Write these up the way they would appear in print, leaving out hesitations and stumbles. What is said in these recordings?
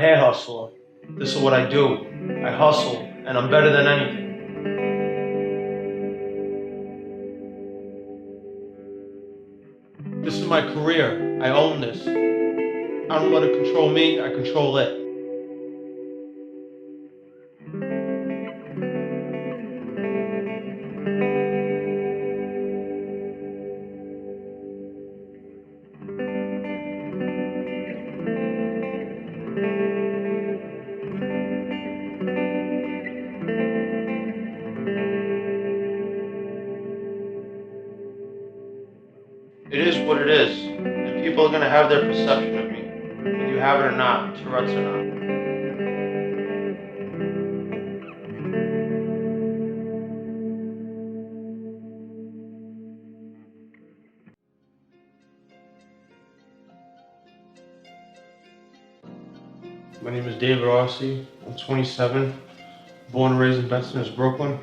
hair hustler. This is what I do. I hustle, and I'm better than anything. This is my career. I own this. I don't let it control me, I control it. It is what it is, and people are gonna have their perception of me, whether you have it or not, Tourette's or not. My name is David Arce. I'm 27, born and raised in Bensonhurst, Brooklyn.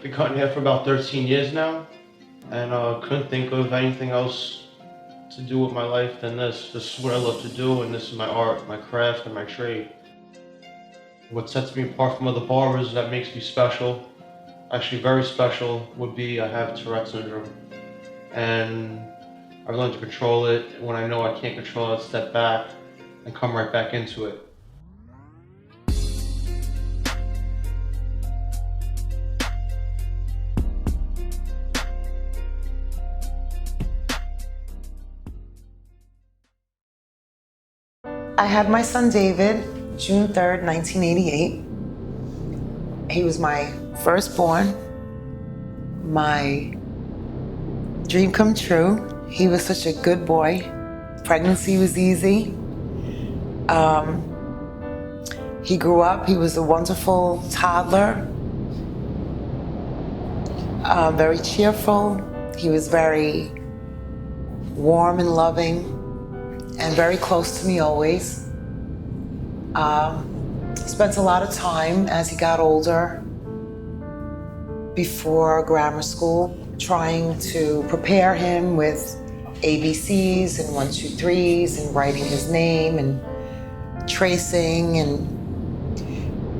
Been cutting hair for about 13 years now, and couldn't think of anything else to do with my life than this. This is what I love to do, and this is my art, my craft, and my trade. What sets me apart from other barbers that makes me special, actually very special, would be I have Tourette syndrome. And I've learned to control it. When I know I can't control it, step back and come right back into it. I had my son David, June 3rd, 1988. He was my firstborn, my dream come true. He was such a good boy. Pregnancy was easy. He grew up, he was a wonderful toddler, very cheerful. He was very warm and loving and very close to me always. Spent a lot of time as he got older before grammar school trying to prepare him with ABCs and 1, 2, 3s and writing his name and tracing, and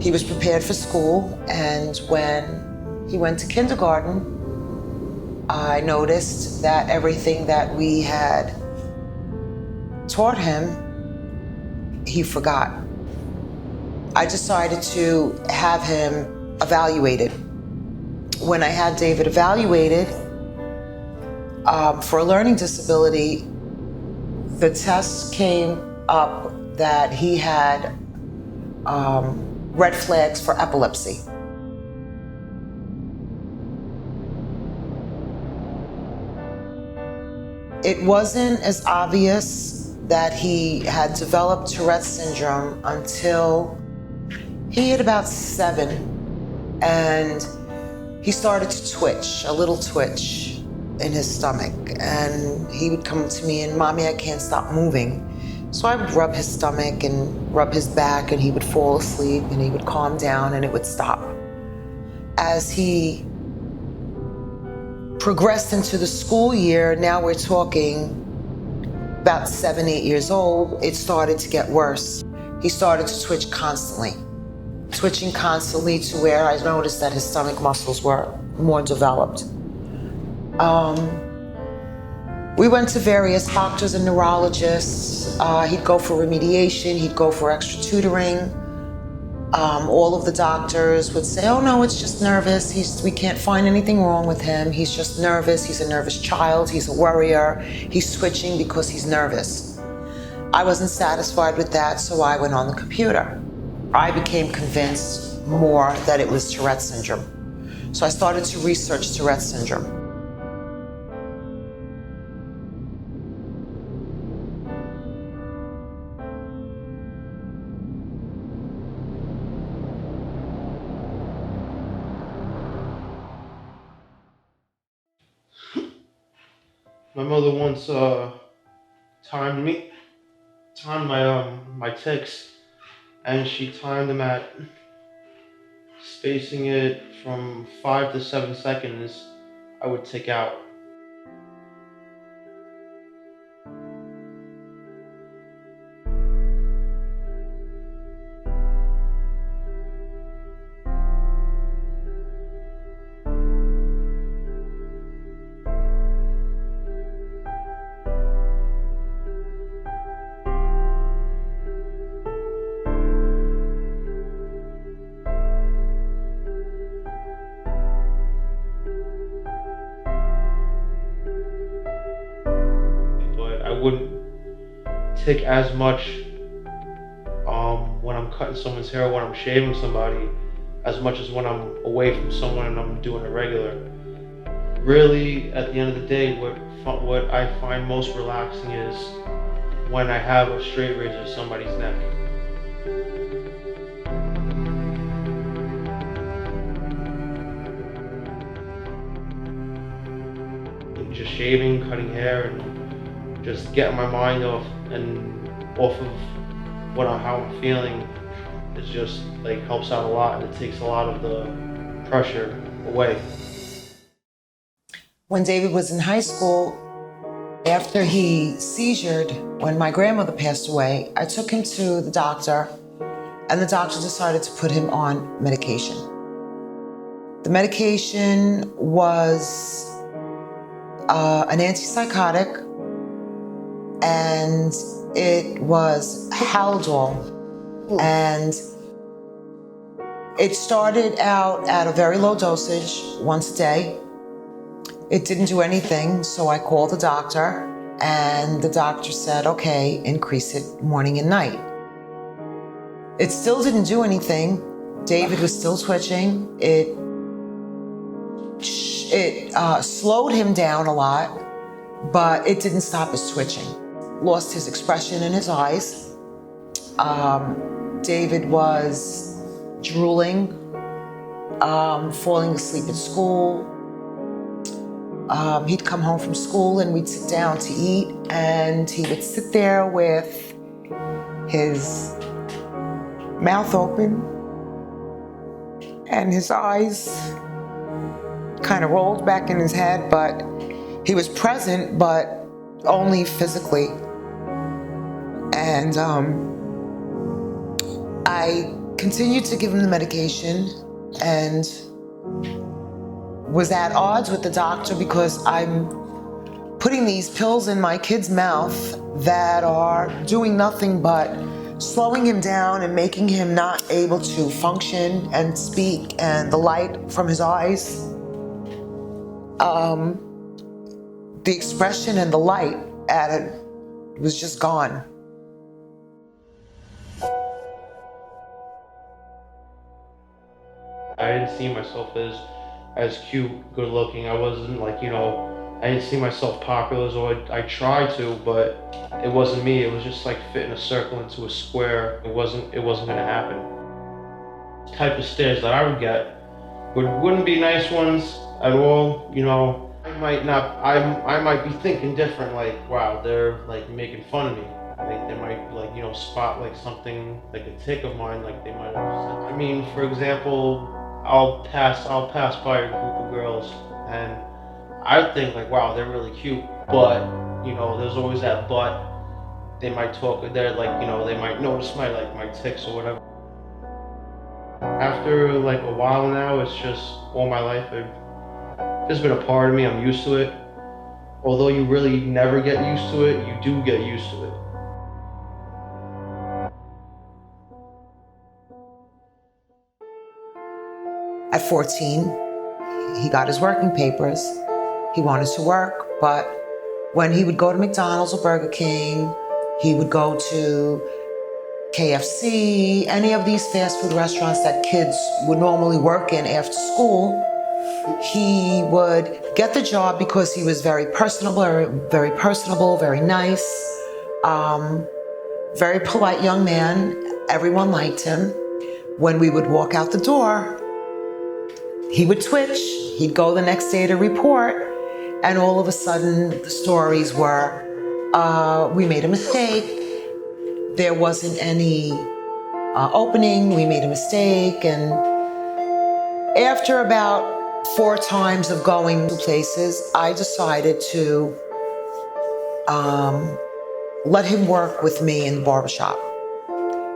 he was prepared for school. And when he went to kindergarten, I noticed that everything that we had taught him, he forgot. I decided to have him evaluated. When I had David evaluated for a learning disability, the test came up that he had red flags for epilepsy. It wasn't as obvious that he had developed Tourette's syndrome until he hit about 7, and he started to twitch, a little twitch in his stomach. And he would come to me and, "Mommy, I can't stop moving." So I would rub his stomach and rub his back, and he would fall asleep and he would calm down and it would stop. As he progressed into the school year, now we're talking about 7, 8 years old, it started to get worse. He started to twitch constantly, twitching constantly to where I noticed that his stomach muscles were more developed. We went to various doctors and neurologists. He'd go for remediation, he'd go for extra tutoring. All of the doctors would say, "Oh no, it's just nervous. We can't find anything wrong with him. He's just nervous. He's a nervous child. He's a worrier. He's switching because he's nervous." I wasn't satisfied with that, so I went on the computer. I became convinced more that it was Tourette syndrome. So I started to research Tourette syndrome. My mother once timed my ticks, and she timed them at spacing it from 5 to 7 seconds I would tick out. wouldn't take as much when I'm cutting someone's hair or when I'm shaving somebody as much as when I'm away from someone and I'm doing it regular. Really, at the end of the day, what I find most relaxing is when I have a straight razor to somebody's neck. Just shaving, cutting hair, and just getting my mind off of how I'm feeling is just like helps out a lot, and it takes a lot of the pressure away. When David was in high school, after he seizured, when my grandmother passed away, I took him to the doctor, and the doctor decided to put him on medication. The medication was an antipsychotic, and it was Haldol. And it started out at a very low dosage, once a day. It didn't do anything, so I called the doctor, and the doctor said, okay, increase it morning and night. It still didn't do anything. David was still twitching. It slowed him down a lot, but it didn't stop his twitching. Lost his expression in his eyes. David was drooling, falling asleep at school. He'd come home from school and we'd sit down to eat, and he would sit there with his mouth open and his eyes kind of rolled back in his head, but he was present, but only physically. And I continued to give him the medication and was at odds with the doctor because I'm putting these pills in my kid's mouth that are doing nothing but slowing him down and making him not able to function and speak, and the light from his eyes, the expression and the light added was just gone. I didn't see myself as cute, good looking. I wasn't like, I didn't see myself popular, so I tried to, but it wasn't me. It was just like fitting a circle into a square. It wasn't gonna happen. The type of stares that I would get wouldn't be nice ones at all. I might be thinking different, like, wow, they're like making fun of me. Like they might like, spot like something, like a tick of mine, like they might have. I mean, for example, I'll pass by a group of girls and I think like, wow, they're really cute, but there's always that but. They might talk, they're like, they might notice my tics or whatever. After like a while now, it's just all my life, it's been a part of me. I'm used to it. Although you really never get used to it, you do get used to it. At 14, he got his working papers. He wanted to work, but when he would go to McDonald's or Burger King, he would go to KFC, any of these fast food restaurants that kids would normally work in after school, he would get the job because he was very personable, very nice, very polite young man. Everyone liked him. When we would walk out the door, he would twitch. He'd go the next day to report, and all of a sudden the stories were, we made a mistake. There wasn't any opening. We made a mistake. And after about 4 times of going to places, I decided to let him work with me in the barbershop.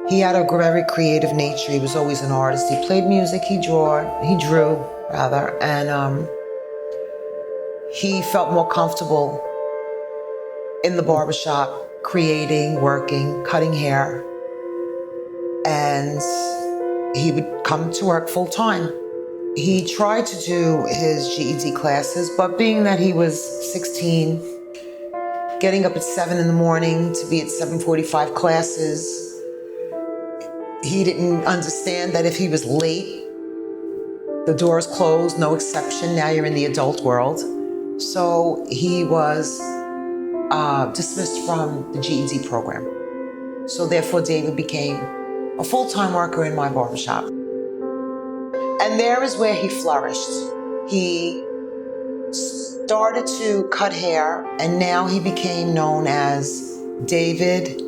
He had a very creative nature. He was always an artist. He played music, he drew, and he felt more comfortable in the barbershop, creating, working, cutting hair. And he would come to work full time. He tried to do his GED classes, but being that he was 16, getting up at 7 in the morning to be at 7:45 classes. He didn't understand that if he was late, the doors closed, no exception. Now you're in the adult world. So he was dismissed from the GED program. So therefore, David became a full-time worker in my barbershop. And there is where he flourished. He started to cut hair, and now he became known as David,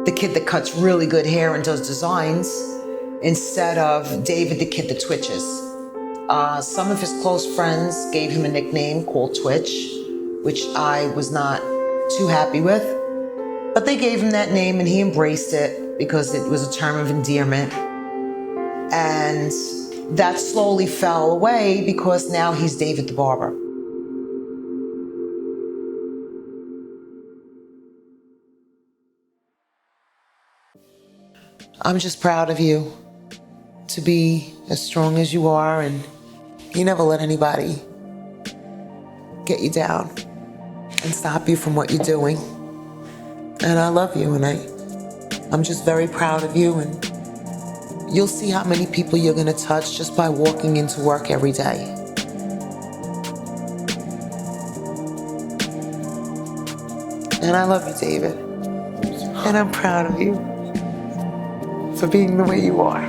the kid that cuts really good hair and does designs, instead of David, the kid that twitches. Some of his close friends gave him a nickname called Twitch, which I was not too happy with. But they gave him that name and he embraced it because it was a term of endearment. And that slowly fell away because now he's David the Barber. I'm just proud of you to be as strong as you are, and you never let anybody get you down and stop you from what you're doing. And I love you, and I'm just very proud of you, and you'll see how many people you're gonna touch just by walking into work every day. And I love you, David. And I'm proud of you for being the way you are.